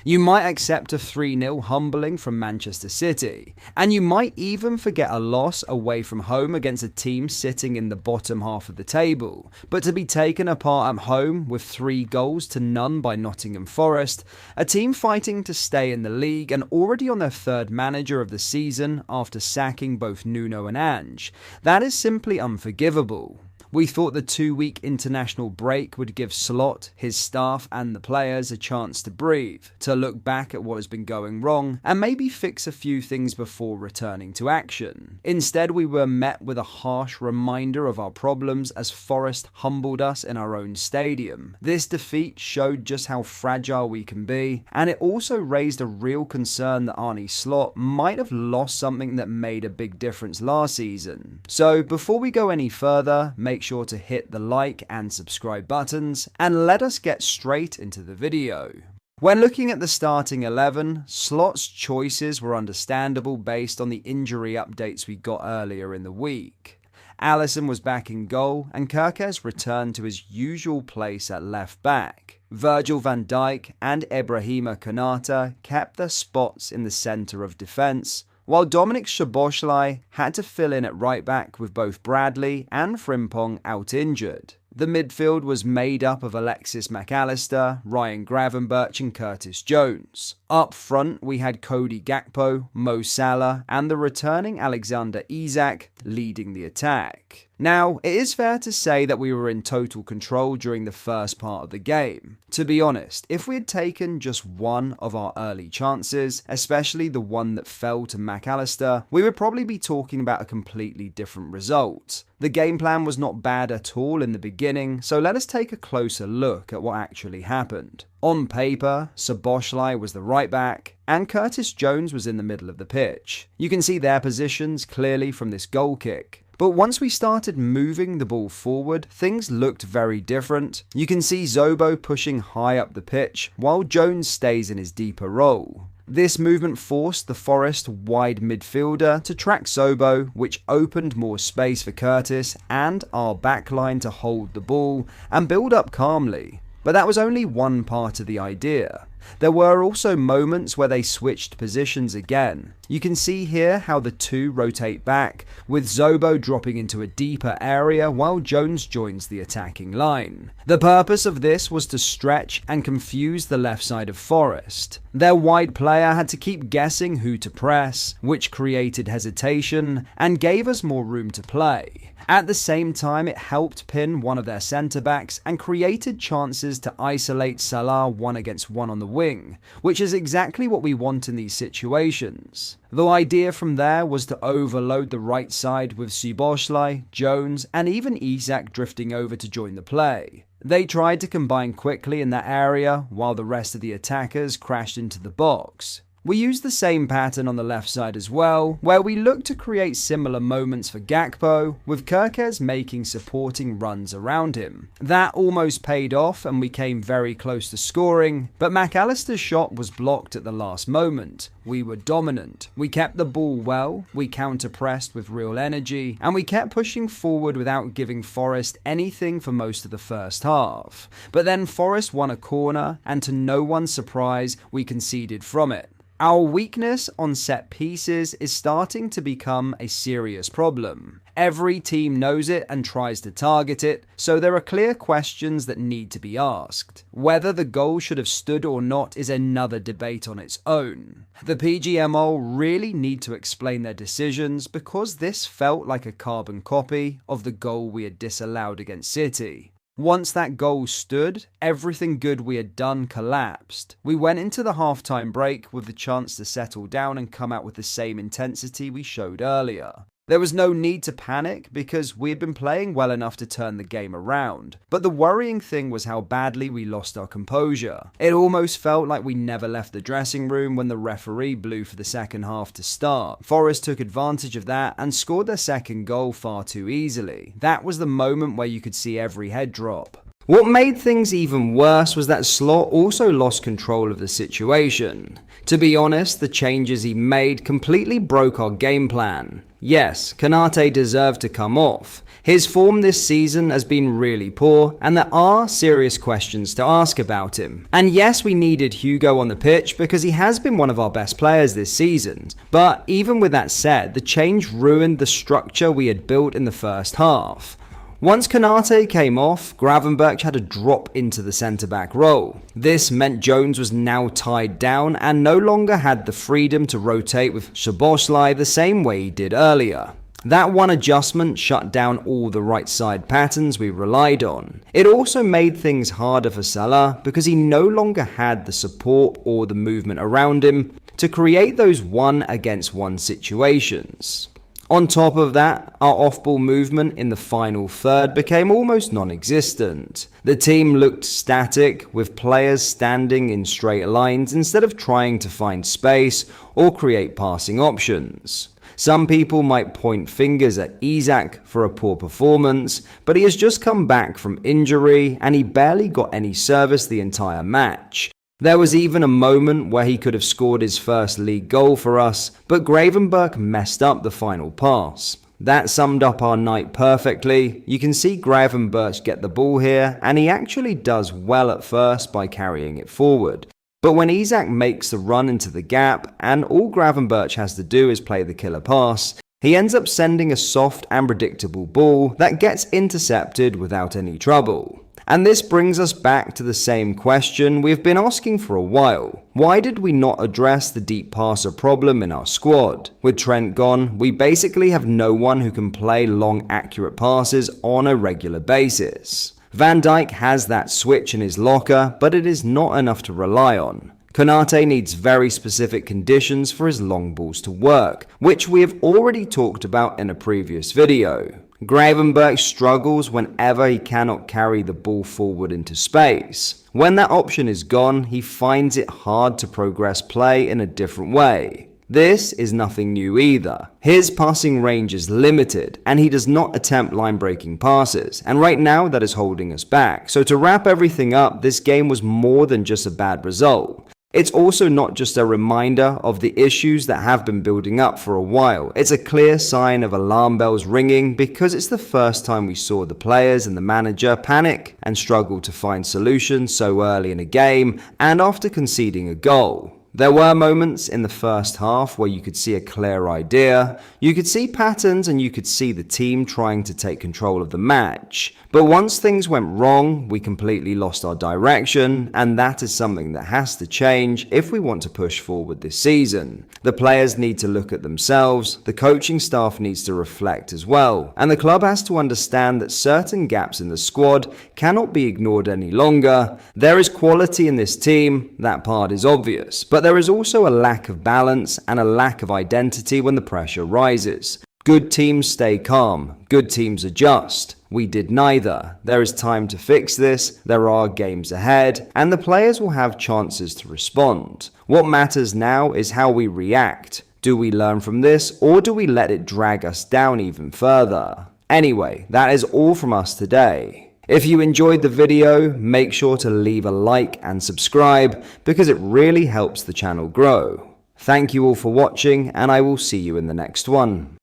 You might accept a 3-0 humbling from Manchester City, and you might even forget a loss away from home against a team sitting in the bottom half of the table, but to be taken apart at home with 3-0 by Nottingham Forest, a team fighting to stay in the league and already on their third manager of the season after sacking both Nuno and Ange, that is simply unforgivable. We thought the 2-week international break would give Slot, his staff and the players a chance to breathe, to look back at what has been going wrong and maybe fix a few things before returning to action. Instead, we were met with a harsh reminder of our problems as Forest humbled us in our own stadium. This defeat showed just how fragile we can be, and it also raised a real concern that Arne Slot might have lost something that made a big difference last season. So before we go any further, make sure to hit the like and subscribe buttons, and let us get straight into the video. When looking at the starting 11, Slot's choices were understandable based on the injury updates we got earlier in the week. Alisson was back in goal, and Kerkez returned to his usual place at left back. Virgil van Dijk and Ibrahima Konate kept their spots in the centre of defence, while Dominic Szoboszlai had to fill in at right back with both Bradley and Frimpong out injured. The midfield was made up of Alexis Mac Allister, Ryan Gravenberch and Curtis Jones. Up front we had Cody Gakpo, Mo Salah and the returning Alexander Isak leading the attack. Now, it is fair to say that we were in total control during the first part of the game. To be honest, if we had taken just one of our early chances, especially the one that fell to Mac Allister, we would probably be talking about a completely different result. The game plan was not bad at all in the beginning, so let us take a closer look at what actually happened. On paper, Szoboszlai was the right back, and Curtis Jones was in the middle of the pitch. You can see their positions clearly from this goal kick. But once we started moving the ball forward, things looked very different. You can see Zobo pushing high up the pitch, while Jones stays in his deeper role. This movement forced the Forest wide midfielder to track Zobo, which opened more space for Curtis and our backline to hold the ball and build up calmly. But that was only one part of the idea. There were also moments where they switched positions again. You can see here how the two rotate back, with Zobo dropping into a deeper area while Jones joins the attacking line. The purpose of this was to stretch and confuse the left side of Forest. Their wide player had to keep guessing who to press, which created hesitation and gave us more room to play. At the same time, it helped pin one of their centre-backs and created chances to isolate Salah 1-against-1 on the wing, which is exactly what we want in these situations. The idea from there was to overload the right side with Szoboszlai, Jones and even Isak drifting over to join the play. They tried to combine quickly in that area while the rest of the attackers crashed into the box. We used the same pattern on the left side as well, where we looked to create similar moments for Gakpo, with Kerkez making supporting runs around him. That almost paid off and we came very close to scoring, but Mac Allister's shot was blocked at the last moment. We were dominant, we kept the ball well, we counter-pressed with real energy, and we kept pushing forward without giving Forest anything for most of the first half. But then Forest won a corner, and to no one's surprise, we conceded from it. Our weakness on set pieces is starting to become a serious problem. Every team knows it and tries to target it, so there are clear questions that need to be asked. Whether the goal should have stood or not is another debate on its own. The PGMO really need to explain their decisions because this felt like a carbon copy of the goal we had disallowed against City. Once that goal stood, everything good we had done collapsed. We went into the halftime break with the chance to settle down and come out with the same intensity we showed earlier. There was no need to panic because we had been playing well enough to turn the game around, but the worrying thing was how badly we lost our composure. It almost felt like we never left the dressing room when the referee blew for the second half to start. Forest took advantage of that and scored their second goal far too easily. That was the moment where you could see every head drop. What made things even worse was that Slot also lost control of the situation. To be honest, the changes he made completely broke our game plan. Yes, Konate deserved to come off. His form this season has been really poor, and there are serious questions to ask about him. And yes, we needed Hugo on the pitch because he has been one of our best players this season. But even with that said, the change ruined the structure we had built in the first half. Once Konate came off, Gravenberch had to drop into the centre-back role. This meant Jones was now tied down and no longer had the freedom to rotate with Szoboszlai the same way he did earlier. That one adjustment shut down all the right side patterns we relied on. It also made things harder for Salah because he no longer had the support or the movement around him to create those one-against-one situations. On top of that, our off-ball movement in the final third became almost non-existent. The team looked static, with players standing in straight lines instead of trying to find space or create passing options. Some people might point fingers at Isak for a poor performance, but he has just come back from injury and he barely got any service the entire match. There was even a moment where he could have scored his first league goal for us, but Gravenberch messed up the final pass. That summed up our night perfectly. You can see Gravenberch get the ball here, and he actually does well at first by carrying it forward. But when Isak makes the run into the gap, and all Gravenberch has to do is play the killer pass, he ends up sending a soft and predictable ball that gets intercepted without any trouble. And this brings us back to the same question we've been asking for a while. Why did we not address the deep passer problem in our squad? With Trent gone, we basically have no one who can play long accurate passes on a regular basis. Van Dijk has that switch in his locker, but it is not enough to rely on. Konate needs very specific conditions for his long balls to work, which we have already talked about in a previous video. Gravenberch struggles whenever he cannot carry the ball forward into space. When that option is gone, he finds it hard to progress play in a different way. This is nothing new either. His passing range is limited, and he does not attempt line-breaking passes, and right now that is holding us back. So to wrap everything up, this game was more than just a bad result. It's also not just a reminder of the issues that have been building up for a while. It's a clear sign of alarm bells ringing because it's the first time we saw the players and the manager panic and struggle to find solutions so early in a game and after conceding a goal. There were moments in the first half where you could see a clear idea, you could see patterns, and you could see the team trying to take control of the match. But once things went wrong, we completely lost our direction, and that is something that has to change if we want to push forward this season. The players need to look at themselves, the coaching staff needs to reflect as well, and the club has to understand that certain gaps in the squad cannot be ignored any longer. There is quality in this team, that part is obvious, but there is also a lack of balance and a lack of identity when the pressure rises. Good teams stay calm, good teams adjust. We did neither. There is time to fix this, there are games ahead, and the players will have chances to respond. What matters now is how we react. Do we learn from this, or do we let it drag us down even further? Anyway, that is all from us today. If you enjoyed the video, make sure to leave a like and subscribe because it really helps the channel grow. Thank you all for watching, and I will see you in the next one.